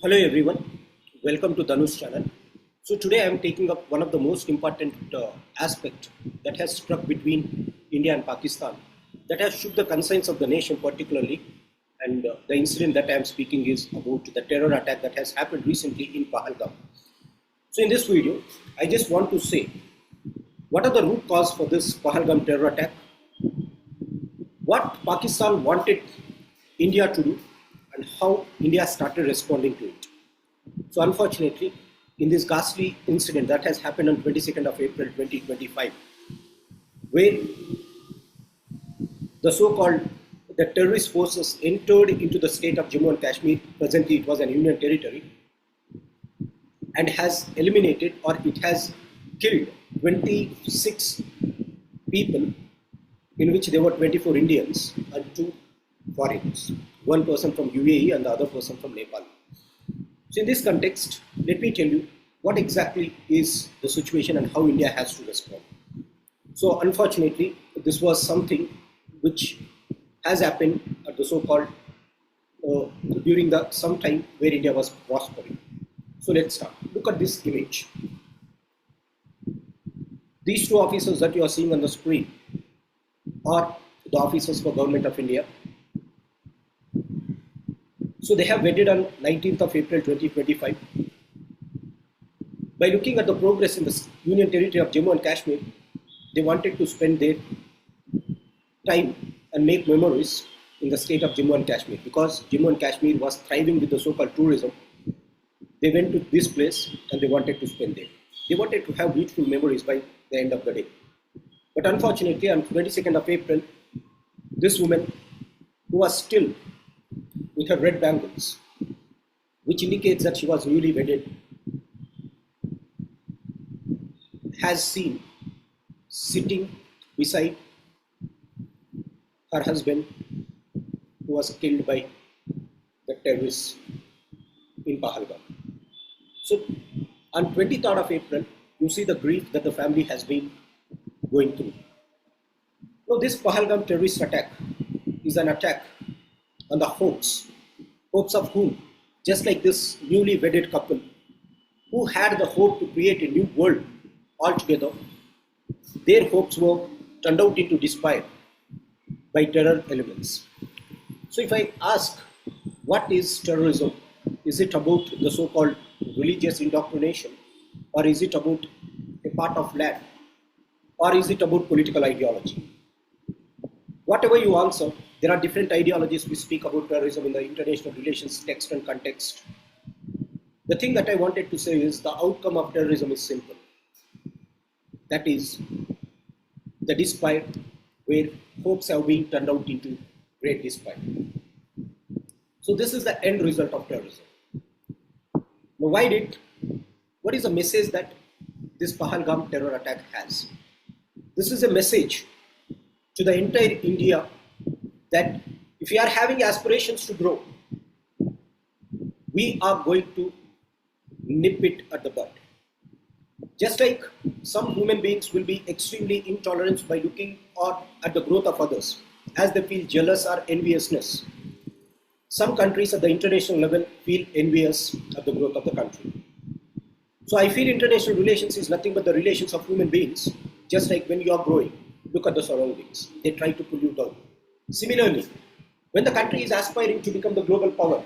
Hello everyone, welcome to Dhanu's channel. So today I am taking up one of the most important aspect that has struck between India and Pakistan, that has shook the conscience of the nation particularly, and the incident that I am speaking is about the terror attack that has happened recently in Pahalgam. So in this video, I just want to say, what are the root cause for this Pahalgam terror attack? What Pakistan wanted India to do, and how India started responding to it. So unfortunately, in this ghastly incident that has happened on 22nd of April 2025, where the so-called terrorist forces entered into the state of Jammu and Kashmir, presently it was an union territory, and has eliminated, or it has killed 26 people, in which there were 24 Indians and 2 foreigners, one person from UAE and the other person from Nepal. So in this context, let me tell you what exactly is the situation and how India has to respond. So unfortunately, this was something which has happened at the so-called during some time where India was prospering. So let's start. Look at this image. These two officers that you are seeing on the screen are the officers for Government of India. So they have wedded on 19th of April 2025. By looking at the progress in the Union Territory of Jammu and Kashmir, they wanted to spend their time and make memories in the state of Jammu and Kashmir, because Jammu and Kashmir was thriving with the so-called tourism. They went to this place and they wanted to spend there. They wanted to have beautiful memories by the end of the day. But unfortunately, on 22nd of April, this woman, who was still with her red bangles, which indicates that she was newly wedded, has seen sitting beside her husband, who was killed by the terrorists in Pahalgam. So on 23rd of April, you see the grief that the family has been going through. Now this Pahalgam terrorist attack is an attack on the hopes of whom? Just like this newly wedded couple who had the hope to create a new world altogether, their hopes were turned out into despair by terror elements. So if I ask, what is terrorism? Is it about the so-called religious indoctrination, or is it about a part of land, or is it about political ideology? Whatever you answer, there are different ideologies we speak about terrorism in the international relations text and context. The thing that I wanted to say is the outcome of terrorism is simple. That is the despair, where hopes have been turned out into great despair. So this is the end result of terrorism. Now what is the message that this Pahalgam terror attack has? This is a message to the entire India that if we are having aspirations to grow, we are going to nip it at the bud. Just like some human beings will be extremely intolerant by looking at the growth of others, as they feel jealous or enviousness. Some countries at the international level feel envious of the growth of the country. So I feel international relations is nothing but the relations of human beings. Just like when you are growing, look at the surroundings. They try to pull you down. Similarly, when the country is aspiring to become the global power,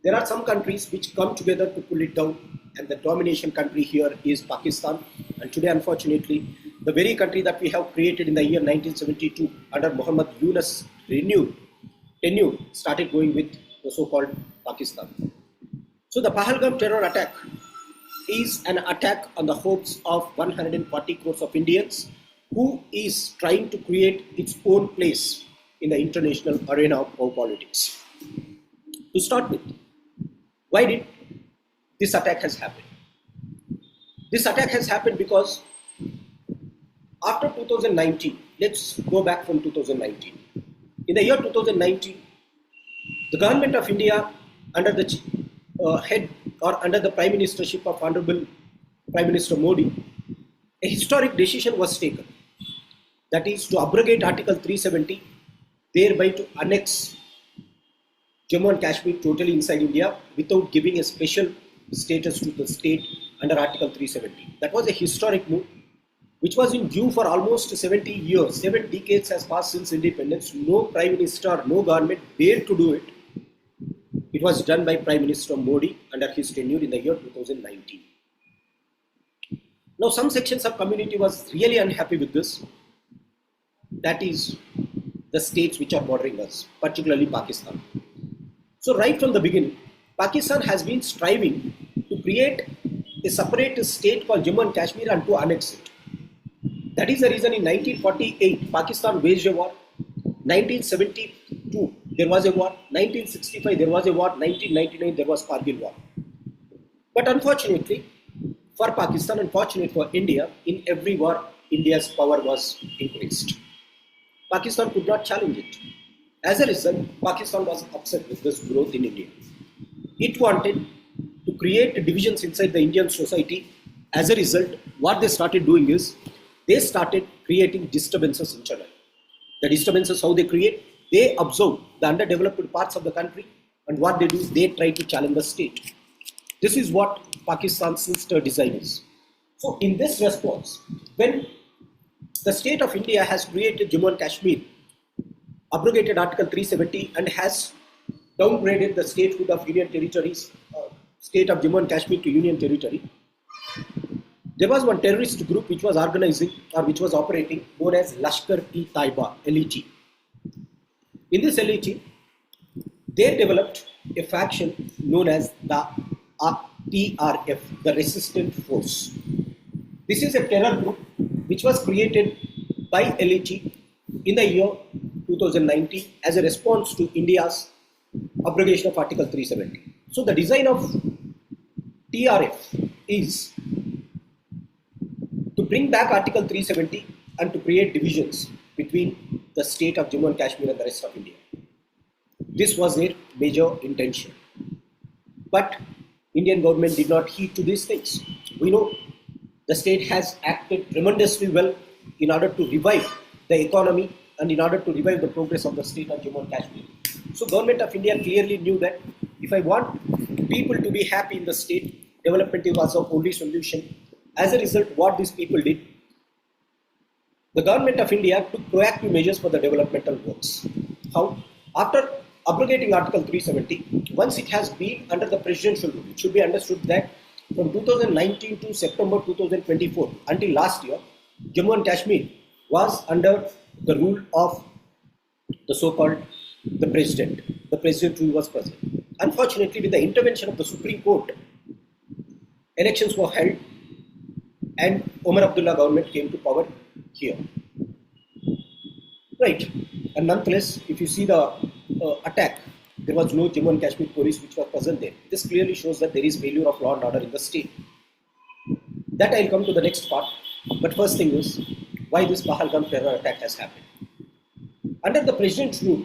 there are some countries which come together to pull it down, and the domination country here is Pakistan. And today, unfortunately, the very country that we have created in the year 1972 under Muhammad Yunus tenure started going with the so-called Pakistan. So the Pahalgam terror attack is an attack on the hopes of 140 crores of Indians, who is trying to create its own place in the international arena of politics. To start with, why did this attack has happened? This attack has happened because after 2019, let's go back from 2019. In the year 2019, the Government of India, under the head or under the Prime Ministership of Honorable Prime Minister Modi, a historic decision was taken. That is to abrogate Article 370, thereby to annex Jammu and Kashmir totally inside India without giving a special status to the state under Article 370. That was a historic move which was in due for almost 70 years. 7 decades has passed since independence. No Prime Minister, no government dared to do it. It was done by Prime Minister Modi under his tenure in the year 2019. Now some sections of community was really unhappy with this. That is the states which are bordering us, particularly Pakistan. So right from the beginning, Pakistan has been striving to create a separate state called Jammu and Kashmir and to annex it. That is the reason in 1948, Pakistan waged a war. 1972, there was a war. 1965, there was a war. 1999, there was Kargil war. But unfortunately, for Pakistan, unfortunately for India, in every war, India's power was increased. Pakistan could not challenge it. As a result, Pakistan was upset with this growth in India. It wanted to create divisions inside the Indian society. As a result, what they started doing is, they started creating disturbances internally. The disturbances, how they create, they observe the underdeveloped parts of the country, and what they do, they try to challenge the state. This is what Pakistan's sinister design is. So in this response, when the state of India has created Jammu and Kashmir, abrogated Article 370 and has downgraded the statehood of Union territories, state of Jammu and Kashmir to Union territory, there was one terrorist group which was organizing or which was operating known as Lashkar-e-Taiba, LET. In this LET, they developed a faction known as the TRF, the Resistant Force. This is a terror group which was created by LET in the year 2019 as a response to India's abrogation of Article 370. So the design of TRF is to bring back Article 370 and to create divisions between the state of Jammu and Kashmir and the rest of India. This was their major intention. But Indian government did not heed to these things. We know the state has acted tremendously well in order to revive the economy and in order to revive the progress of the state of Jammu and Kashmir. So government of India clearly knew that if I want people to be happy in the state, development was the only solution. As a result, what these people did, the government of India took proactive measures for the developmental works. How? After abrogating Article 370, once it has been under the presidential rule, it should be understood that from 2019 to September 2024, until last year, Jammu and Kashmir was under the rule of the so-called the president. The president who was present. Unfortunately, with the intervention of the Supreme Court, elections were held and Omar Abdullah government came to power here. Right. And nonetheless, if you see the attack, there was no Jammu and Kashmir police which was present there. This clearly shows that there is failure of law and order in the state. That I'll come to the next part. But first thing is, why this Pahalgam terror attack has happened. Under the president's rule,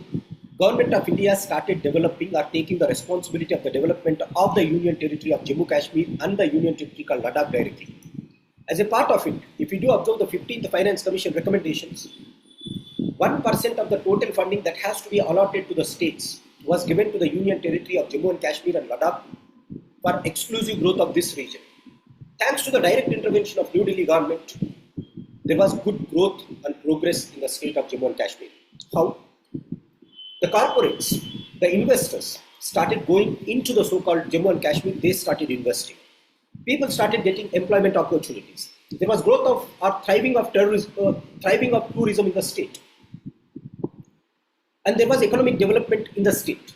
Government of India started developing or taking the responsibility of the development of the Union Territory of Jammu Kashmir and the Union Territory called Ladakh directly. As a part of it, if you do observe the 15th Finance Commission recommendations, 1% of the total funding that has to be allotted to the states was given to the Union Territory of Jammu and Kashmir and Ladakh for exclusive growth of this region. Thanks to the direct intervention of New Delhi government, there was good growth and progress in the state of Jammu and Kashmir. How? The corporates, the investors started going into the so-called Jammu and Kashmir, they started investing. People started getting employment opportunities. There was growth of or thriving of tourism in the state. And there was economic development in the state.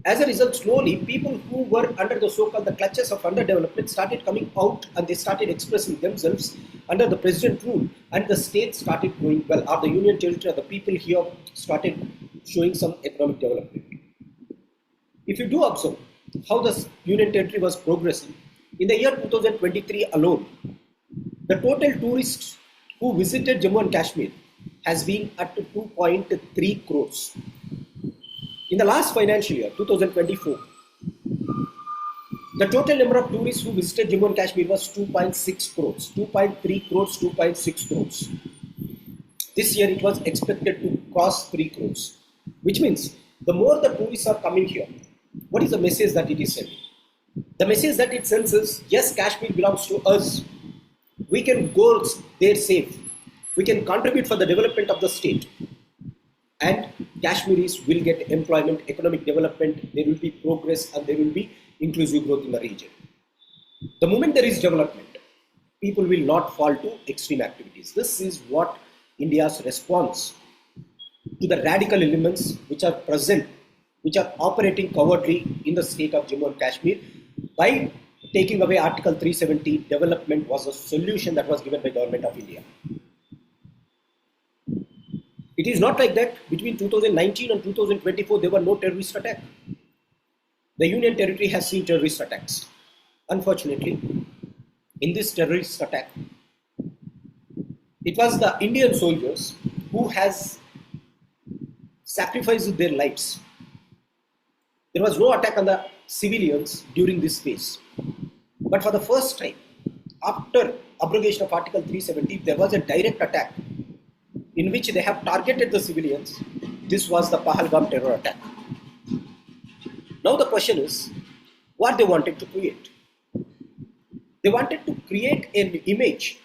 As a result, slowly, people who were under the so-called the clutches of underdevelopment started coming out and they started expressing themselves under the president rule, and the state started going well, or the Union Territory, or the people here started showing some economic development. If you do observe how the Union Territory was progressing, in the year 2023 alone, the total tourists who visited Jammu and Kashmir has been at 2.3 crores. In the last financial year, 2024, the total number of tourists who visited Jammu and Kashmir was 2.6 crores, 2.3 crores, 2.6 crores. This year it was expected to cross 3 crores, which means the more the tourists are coming here, what is the message that it is sending? The message that it sends is, yes, Kashmir belongs to us. We can go there safe. We can contribute for the development of the state. And Kashmiris will get employment, economic development, there will be progress, and there will be inclusive growth in the region. The moment there is development, people will not fall to extreme activities. This is what India's response to the radical elements which are present, which are operating covertly in the state of Jammu and Kashmir. By taking away Article 370, development was a solution that was given by Government of India. It is not like that between 2019 and 2024 there were no terrorist attacks. The Union Territory has seen terrorist attacks. Unfortunately, in this terrorist attack, it was the Indian soldiers who has sacrificed their lives. There was no attack on the civilians during this phase. But for the first time, after abrogation of Article 370, there was a direct attack in which they have targeted the civilians. This was the Pahalgam terror attack. Now the question is, what they wanted to create? They wanted to create an image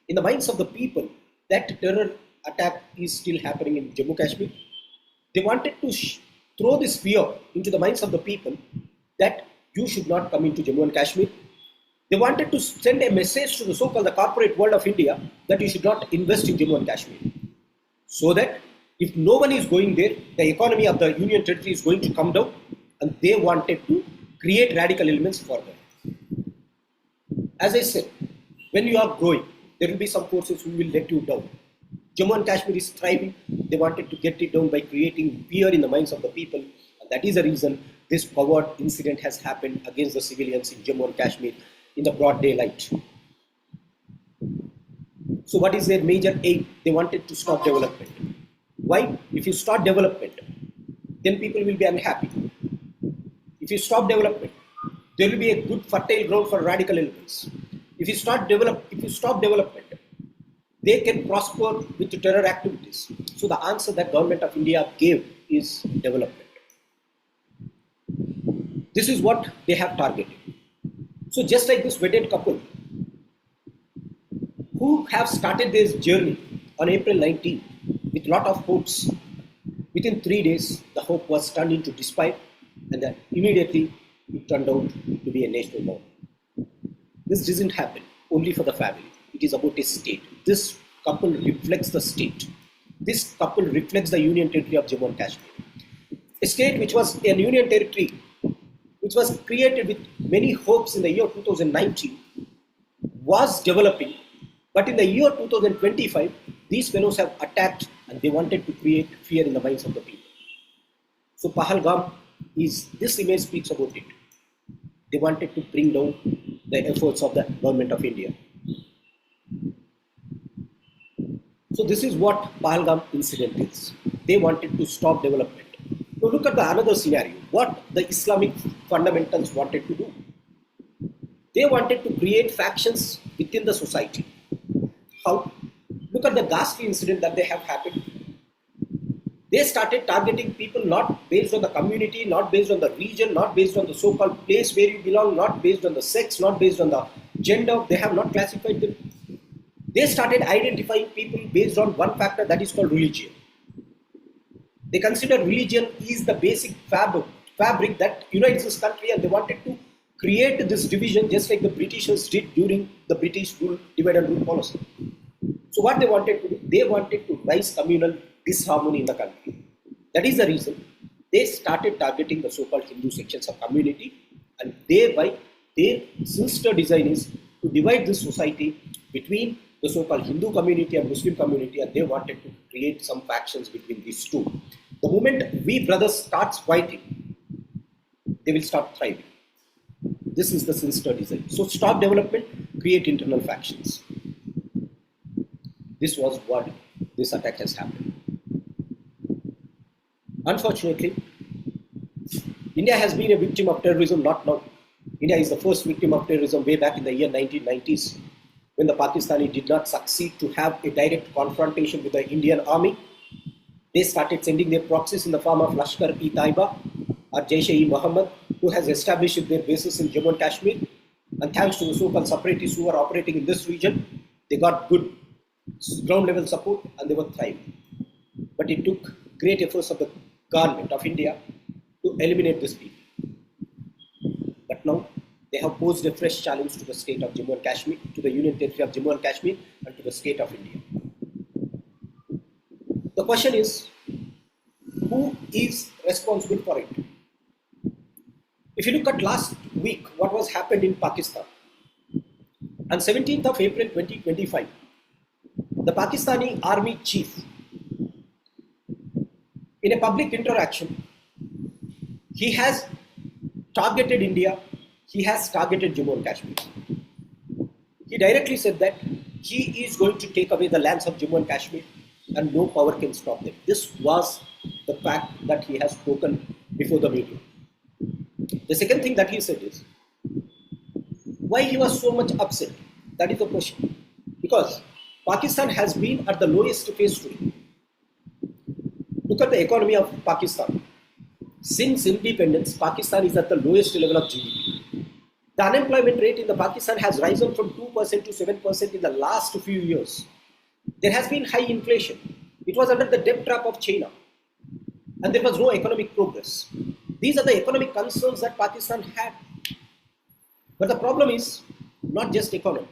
in the minds of the people that terror attack is still happening in Jammu Kashmir. They wanted to throw this fear into the minds of the people that you should not come into Jammu and Kashmir. They wanted to send a message to the so-called the corporate world of India that you should not invest in Jammu and Kashmir. So that if no one is going there, the economy of the Union Territory is going to come down, and they wanted to create radical elements for them. As I said, when you are growing, there will be some forces who will let you down. Jammu and Kashmir is thriving. They wanted to get it down by creating fear in the minds of the people. And that is the reason this coward incident has happened against the civilians in Jammu and Kashmir in the broad daylight. So what is their major aim? They wanted to stop development. Why? If you stop development, then people will be unhappy. If you stop development, there will be a good fertile ground for radical elements. If you stop development, they can prosper with the terror activities. So the answer that Government of India gave is development. This is what they have targeted. So just like this wedded couple who have started this journey on April 19 with lot of hopes, within 3 days the hope was turned into despair, and then immediately it turned out to be a national bomb. This doesn't happen only for the family. It is about a state. This couple reflects the state. This couple reflects the Union Territory of Jammu and Kashmir. A state which was a Union Territory which was created with many hopes in the year 2019 was developing, but in the year 2025 these fellows have attacked and they wanted to create fear in the minds of the people. So Pahalgam is, this image speaks about it. They wanted to bring down the efforts of the Government of India. So this is what Pahalgam incident is. They wanted to stop development. Now look at the another scenario. What the Islamic fundamentals wanted to do. They wanted to create factions within the society. How? Look at the ghastly incident that they have happened. They started targeting people not based on the community, not based on the region, not based on the so-called place where you belong, not based on the sex, not based on the gender. They have not classified them. They started identifying people based on one factor, that is called religion. They consider religion is the basic fabric that unites this country, and they wanted to create this division just like the Britishers did during the British rule, divide and rule policy. So what they wanted to do, they wanted to rise communal disharmony in the country. That is the reason they started targeting the so-called Hindu sections of community, and thereby their sinister design is to divide this society between the so-called Hindu community and Muslim community, and they wanted to create some factions between these two. The moment we brothers start fighting, they will start thriving. This is the sinister design. So stop development, create internal factions. This was what this attack has happened. Unfortunately, India has been a victim of terrorism not now. India is the first victim of terrorism way back in the year 1990s, when the Pakistani did not succeed to have a direct confrontation with the Indian army. They started sending their proxies in the form of Lashkar-e-Taiba or Jaish-e-Mohammed, who has established their bases in Jammu and Kashmir. And thanks to the so-called separatists who are operating in this region, they got good ground level support and they were thriving. But it took great efforts of the government of India to eliminate these people. But now they have posed a fresh challenge to the state of Jammu and Kashmir, to the Union Territory of Jammu and Kashmir, and to the state of India. The question is, who is responsible for it? If you look at last week, what was happened in Pakistan. On 17th of April 2025, the Pakistani army chief, in a public interaction, he has targeted India, he has targeted Jammu and Kashmir. He directly said that he is going to take away the lands of Jammu and Kashmir and no power can stop them. This was the fact that he has spoken before the media. The second thing that he said is, why he was so much upset? That is the question. Because Pakistan has been at the lowest phase today. Look at the economy of Pakistan. Since independence, Pakistan is at the lowest level of GDP. The unemployment rate in the Pakistan has risen from 2% to 7% in the last few years. There has been high inflation. It was under the debt trap of China. And there was no economic progress. These are the economic concerns that Pakistan had. But the problem is not just economy.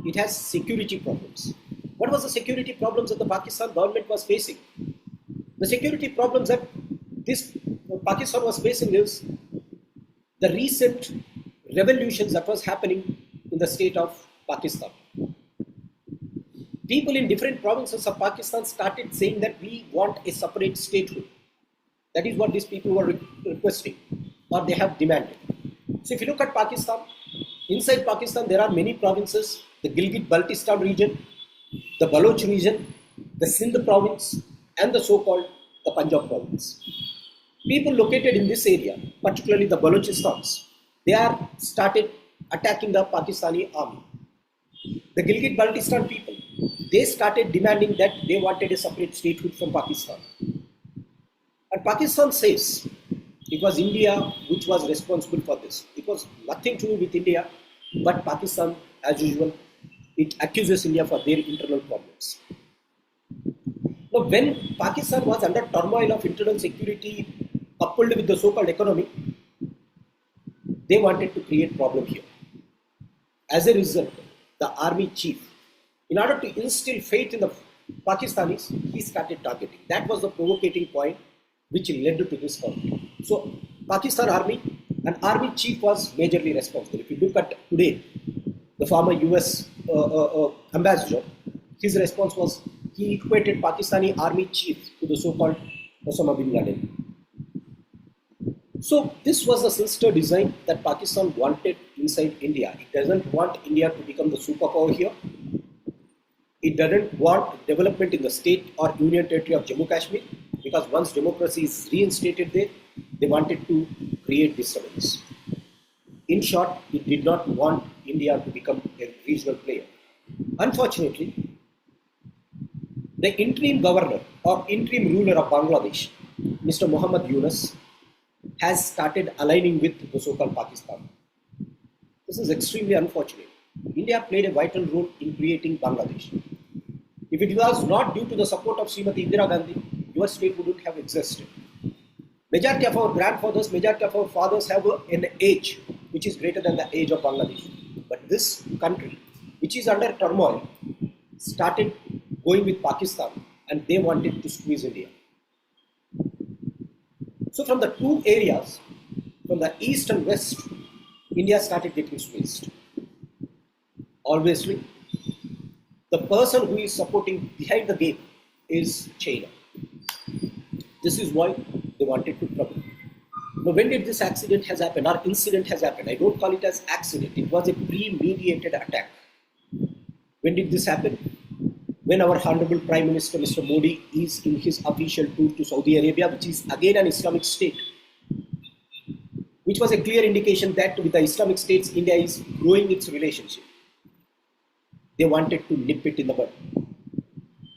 It has security problems. What was the security problems that the Pakistan government was facing? The security problems that this Pakistan was facing is the recent revolutions that was happening in the state of Pakistan. People in different provinces of Pakistan started saying that we want a separate statehood. That is what these people were requesting, or they have demanded. So if you look at Pakistan, inside Pakistan there are many provinces, the Gilgit-Baltistan region, the Baloch region, the Sindh province, and the so-called the Punjab province. People located in this area, particularly the Balochistan, they are started attacking the Pakistani army. The Gilgit-Baltistan people, they started demanding that they wanted a separate statehood from Pakistan. And Pakistan says it was India which was responsible for this. It was nothing to do with India, but Pakistan, as usual, it accuses India for their internal problems. Now, when Pakistan was under turmoil of internal security coupled with the so-called economy, they wanted to create problem here. As a result, the army chief, in order to instill faith in the Pakistanis, he started targeting. That was the provocating point which led to this conflict. So, Pakistan army, an army chief was majorly responsible. If you look at today, the former US ambassador, his response was he equated Pakistani army chief to the so-called Osama bin Laden. So this was the sinister design that Pakistan wanted inside India. It doesn't want India to become the superpower here. It doesn't want development in the state or union territory of Jammu Kashmir, because once democracy is reinstated there, they wanted to create disturbance. In short, it did not want India to become a regional player. Unfortunately, the interim governor or interim ruler of Bangladesh, Mr. Muhammad Yunus, has started aligning with the so-called Pakistan. This is extremely unfortunate. India played a vital role in creating Bangladesh. If it was not due to the support of Srimati Indira Gandhi, your state wouldn't have existed. Majority of our grandfathers, majority of our fathers have an age which is greater than the age of Bangladesh. But this country, which is under turmoil, started going with Pakistan and they wanted to squeeze India. So from the two areas, from the east and west, India started getting squeezed. Obviously, the person who is supporting behind the game is China. This is why they wanted to trouble. Now, when did this accident has happened or incident has happened? I don't call it as accident. It was a premeditated attack. When did this happen? When our Honorable Prime Minister Mr. Modi is in his official tour to Saudi Arabia, which is again an Islamic state, which was a clear indication that with the Islamic states, India is growing its relationship. They wanted to nip it in the bud.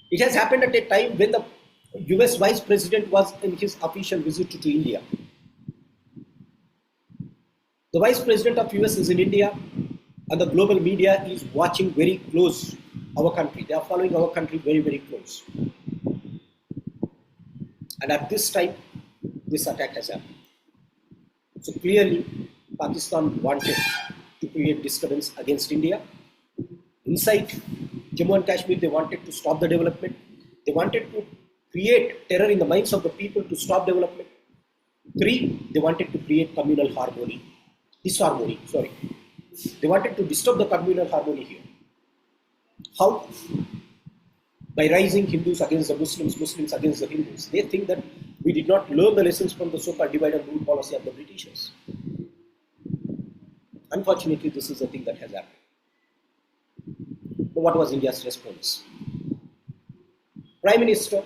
It has happened at a time when the US Vice President was in his official visit to India. The Vice President of US is in India, and the global media is watching very close our country. They are following our country very, very close. And at this time, this attack has happened. So clearly, Pakistan wanted to create disturbance against India. Inside Jammu and Kashmir, they wanted to stop the development. They wanted to create terror in the minds of the people to stop development. 3, they wanted to create communal disharmony. They wanted to disturb the communal harmony here. How? By rising Hindus against the Muslims, Muslims against the Hindus. They think that we did not learn the lessons from the so-called divide and rule policy of the Britishers. Unfortunately, this is the thing that has happened. But what was India's response? Prime Minister,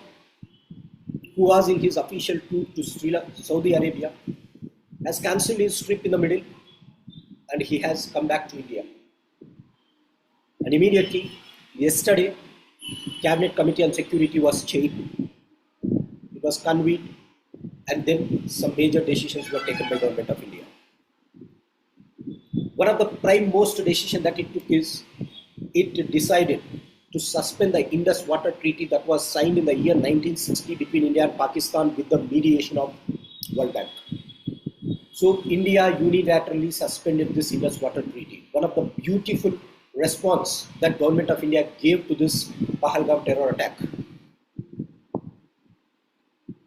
who was in his official tour to Saudi Arabia, has cancelled his trip in the middle, and he has come back to India. And immediately, yesterday, Cabinet Committee on Security was chaired. It was convened, and then some major decisions were taken by Government of India. One of the prime most decision that it took is, it decided to suspend the Indus Water Treaty that was signed in the year 1960 between India and Pakistan with the mediation of World Bank. So India unilaterally suspended this Indus Water Treaty. One of the beautiful response that Government of India gave to this Pahalgam terror attack.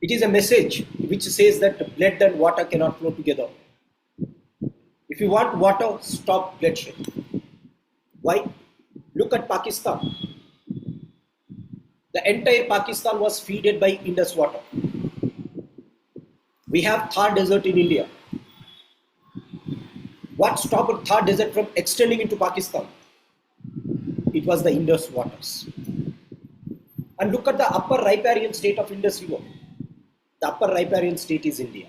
It is a message which says that blood and water cannot flow together. If you want water, stop bloodshed. Why? Look at Pakistan. The entire Pakistan was fed by Indus water. We have Thar Desert in India. What stopped Thar Desert from extending into Pakistan? It was the Indus waters. And look at the upper riparian state of Indus River. The upper riparian state is India.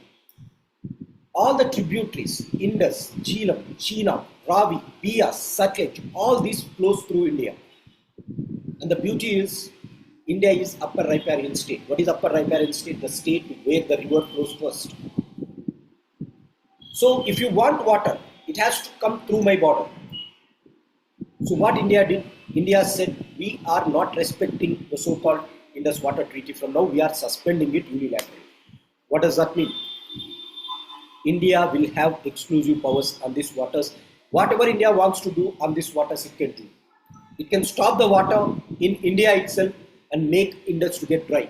All the tributaries, Indus, Jhelum, Chenab, Ravi, Beas, Satluj, all these flows through India. And the beauty is, India is upper riparian state. What is upper riparian state? The state where the river flows first. So if you want water, it has to come through my border. So what India did? India said, we are not respecting the so-called Indus Water Treaty. From now, we are suspending it unilaterally. What does that mean? India will have exclusive powers on these waters. Whatever India wants to do on these waters, it can do. It can stop the water in India itself and make Indus to get dry.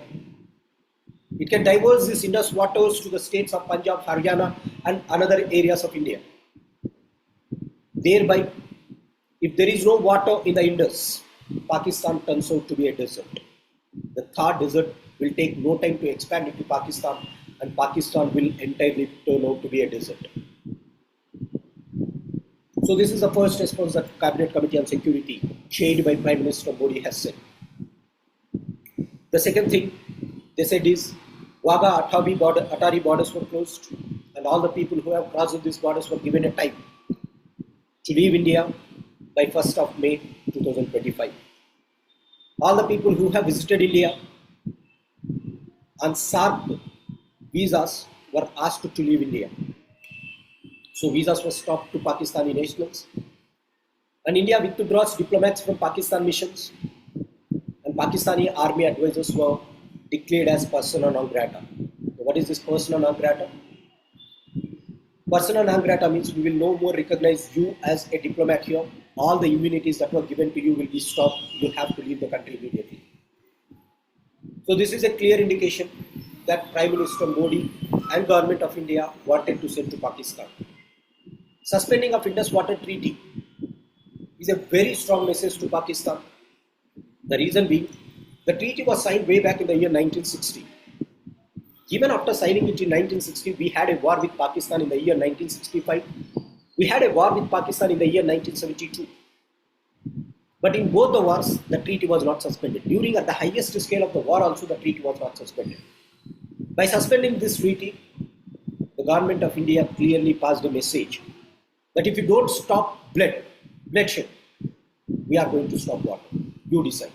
It can diverse these Indus waters to the states of Punjab, Haryana, and other areas of India. Thereby, if there is no water in the Indus, Pakistan turns out to be a desert. The Thar Desert will take no time to expand into Pakistan, and Pakistan will entirely turn out to be a desert. So this is the first response that Cabinet Committee on Security, chaired by Prime Minister Modi, has said. The second thing they said is, Wagah Atari borders were closed, and all the people who have crossed these borders were given a time to leave India by 1st of May 2025. All the people who have visited India on SARC visas were asked to leave India. So visas were stopped to Pakistani nationals. And India withdraws diplomats from Pakistan missions. And Pakistani army advisors were declared as persona non grata. So what is this persona non grata? Persona non grata means we will no more recognize you as a diplomat here. All the immunities that were given to you will be stopped. You have to leave the country immediately. So this is a clear indication that Prime Minister Modi and Government of India wanted to send to Pakistan. Suspending of Indus Water Treaty is a very strong message to Pakistan. The reason being, the treaty was signed way back in the year 1960. Even after signing it in 1960, we had a war with Pakistan in the year 1965. We had a war with Pakistan in the year 1972. But in both the wars, the treaty was not suspended. During at the highest scale of the war also, the treaty was not suspended. By suspending this treaty, the Government of India clearly passed a message that if you don't stop bloodshed, we are going to stop water. You decide.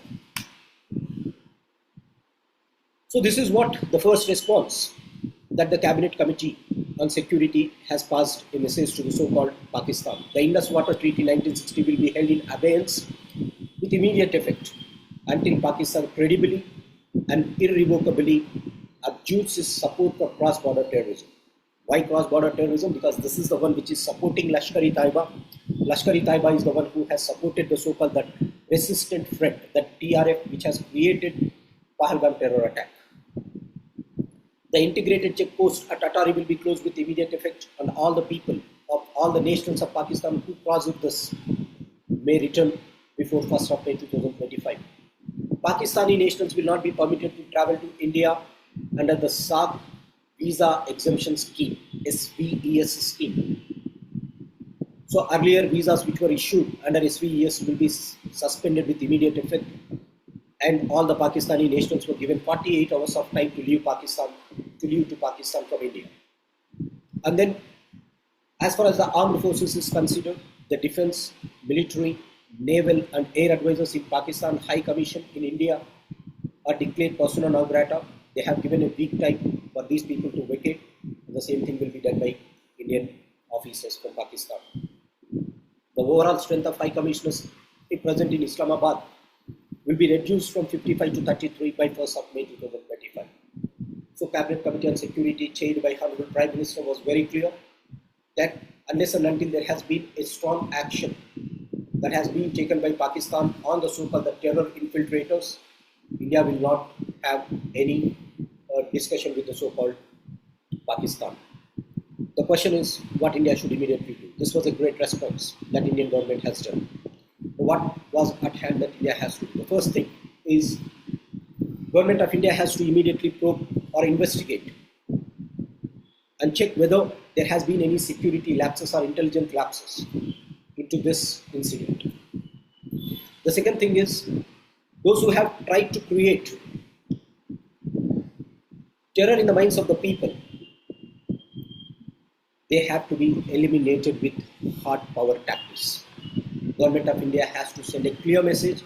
So So this is what the first response that the Cabinet Committee on Security has passed a message to the so-called Pakistan. The Indus Water Treaty 1960 will be held in abeyance with immediate effect until Pakistan credibly and irrevocably abjudes its support for cross-border terrorism. Why cross-border terrorism? Because this is the one which is supporting Lashkar-e-Taiba. Lashkar-e-Taiba is the one who has supported the so-called that resistant threat, that TRF, which has created Pahalgam terror attack. The integrated check post at Atari will be closed with immediate effect, and all the people of all the nationals of Pakistan who cross with this may return before 1st of May 2025. Pakistani nationals will not be permitted to travel to India under the SAARC Visa Exemption Scheme, SVES scheme. So earlier visas which were issued under SVES will be suspended with immediate effect, and all the Pakistani nationals were given 48 hours of time to leave to Pakistan from India. And then, as far as the armed forces is considered, the defense, military, naval and air advisors in Pakistan High Commission in India are declared persona non grata. They have given a week time for these people to vacate. The same thing will be done by Indian officers from Pakistan. The overall strength of High Commissioners present in Islamabad will be reduced from 55 to 33 by 1st of May 2025. So Cabinet Committee on Security, chaired by Honorable Prime Minister, was very clear that unless and until there has been a strong action that has been taken by Pakistan on the so-called terror infiltrators, India will not have any discussion with the so-called Pakistan. The question is what India should immediately do. This was a great response that Indian government has done. What was at hand that India has to do? The first thing is Government of India has to immediately probe or investigate and check whether there has been any security lapses or intelligence lapses into this incident. The second thing is those who have tried to create terror in the minds of the people, they have to be eliminated with hard power tactics. Government of India has to send a clear message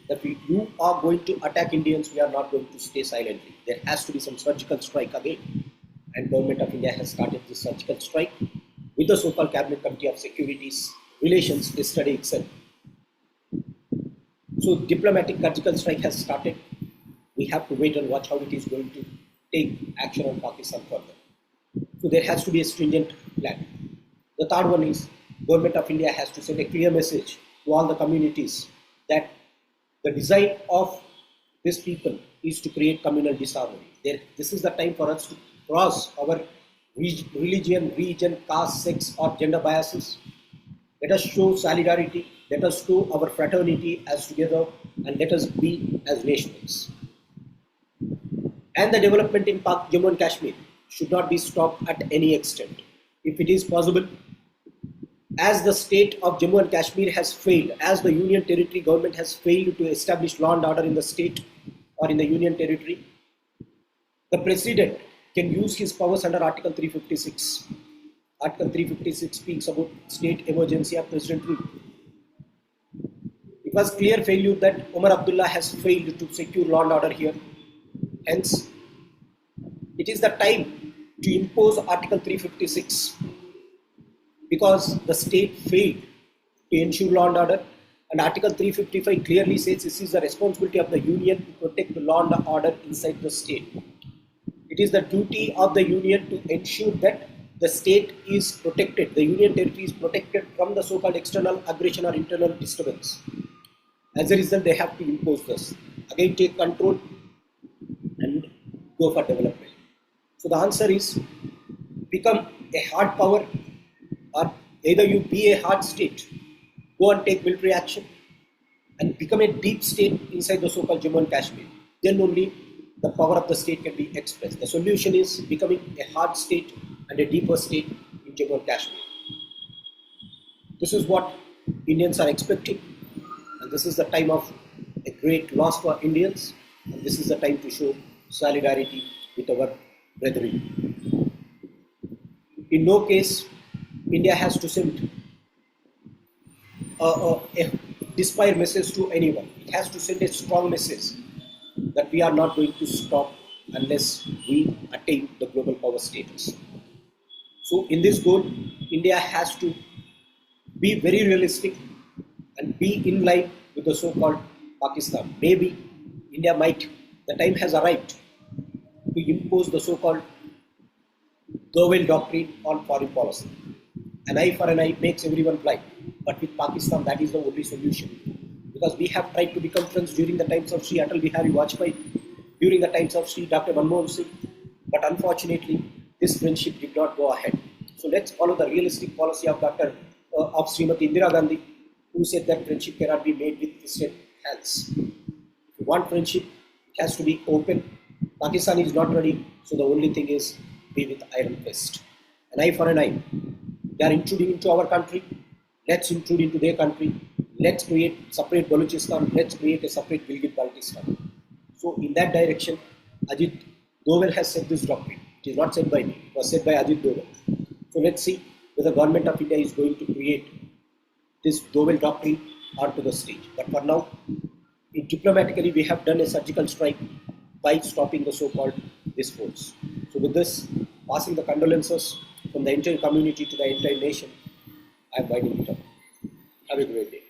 that if you are going to attack Indians, we are not going to stay silently. There has to be some surgical strike again. And Government of India has started this surgical strike with the so-called Cabinet Committee of Security's relations yesterday itself. So diplomatic surgical strike has started. We have to wait and watch how it is going to take action on Pakistan further. So there has to be a stringent plan. The third one is Government of India has to send a clear message to all the communities that the design of these people is to create communal disharmony. This is the time for us to cross our religion, region, caste, sex or gender biases. Let us show solidarity, let us show our fraternity as together, and let us be as nations. And the development in Jammu and Kashmir should not be stopped at any extent. If it is possible, as the state of Jammu and Kashmir has failed, as the Union Territory government has failed to establish law and order in the state or in the Union Territory, the President can use his powers under Article 356. Article 356 speaks about state emergency or president rule. It was clear failure that Omar Abdullah has failed to secure law and order here. Hence, it is the time to impose Article 356 because the state failed to ensure law and order, and Article 355 clearly says this is the responsibility of the Union to protect the law and order inside the state. It is the duty of the Union to ensure that the state is protected, the Union Territory is protected from the so-called external aggression or internal disturbance. As a result, they have to impose this. Again, take control and go for development. So the answer is become a hard power, or either you be a hard state, go and take military action, and become a deep state inside the so-called Jammu and Kashmir. Then only the power of the state can be expressed. The solution is becoming a hard state and a deeper state in Jammu and Kashmir. This is what Indians are expecting, and this is the time of a great loss for Indians, and this is the time to show solidarity with our brethren. In no case, India has to send a despair message to anyone. It has to send a strong message that we are not going to stop unless we attain the global power status. So in this goal, India has to be very realistic and be in line with the so-called Pakistan. Maybe India might, the time has arrived to impose the so-called Dowell doctrine on foreign policy. An eye for an eye makes everyone blind. But with Pakistan, that is the only solution. Because we have tried to become friends during the times of Sri Atal Bihari Vajpayee, during the times of Sri Dr. Manmohan Singh. But unfortunately, this friendship did not go ahead. So let's follow the realistic policy of of Srimati Indira Gandhi, who said that friendship cannot be made with distant hands. If you want friendship, it has to be open. Pakistan is not ready, so the only thing is be with iron fist. An eye for an eye. They are intruding into our country. Let's intrude into their country. Let's create separate Balochistan. Let's create a separate Gilgit-Baltistan. So in that direction, Ajit Doval has said this doctrine. It is not said by me. It was said by Ajit Doval. So let's see whether the government of India is going to create this Doval doctrine onto the stage. But for now, diplomatically, we have done a surgical strike by stopping the so-called this force. So with this, passing the condolences from the entire community to the entire nation, I am winding it up. Have a great day.